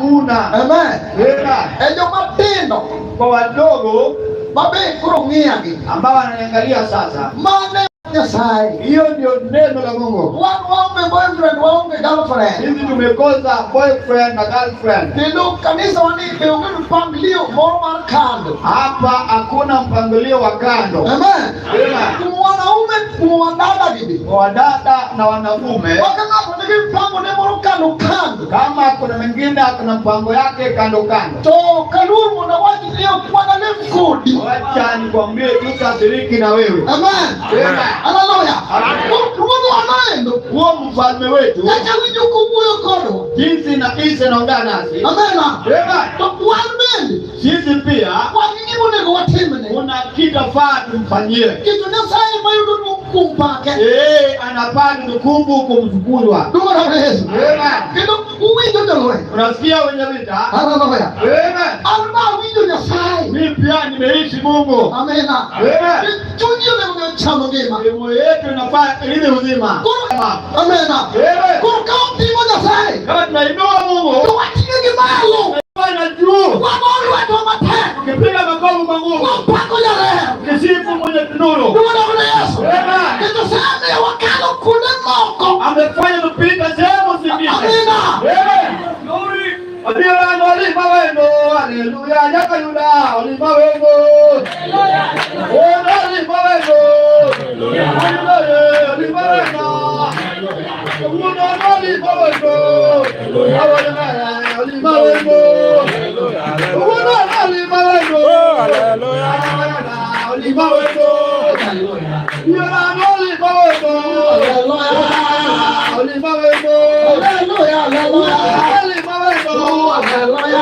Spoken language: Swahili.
hakuna. Amen. Ejo matendo kwa wadogo babe kurong'iagi ambao wananiangalia sasa. Mane Nyasaye. Hiyo ndio neno la Mungu. Waombe boyfriend, waombe girlfriend. Sisi tumekosa boyfriend na girlfriend. Ndio kanisa wanipe mpangilio mara kando. Hapa hakuna mpangilio wa kando. Amen. Wanaume kuwadada bibi. Wadada na wanaume. Wakati ndio mpango ndio kando kando. Kama kuna mwingine akuna mpango yake kando kando. To kanuru na watu leo kuana live good. Wacha nikwambie tutasiriki na wewe. Amen. Haleluya. Mungu anaenda kwa mfalme wetu. Acha wijuku huyo kodo. Jinsi na kisa naongea nasi. Amen. Tukuamini. Sisi pia kwa nini mungu watimene? Kuna kitu faa tumfanyie. Kitu Nyasaye mayudu kumpake. Anapaa kumbu kumshukuru. Ndugu na Yesu. Kitu uwijo ndio. Unasikia wenye vita? Haleluya. Alma wijo Nyasaye. Mimi pia nimeishi Mungu. Amen. Tujue leo chama ngema. Moyo yetu inafaa ile uzima. Amen. Kwa kaunti moja Nyasaye. Kama tunainua Mungu. Tuwatie malo. Bwana juu. Kwa Mungu wetu wa matendo. Ukipiga makofi kwa Mungu. Kwa pako ya leo. Kisifu mwenye tunuru. Ndugu na Yesu. Kitu sana wakalo kule moko. Amefanya tupita sehemu zingine. Amen. Glory. Adira olima wendo. Haleluya. Nyakayuda olima wendo. Haleluya. Olima wendo. Haleluya. Olima wendo. Olima wendo. Olima wendo. Hallelujah.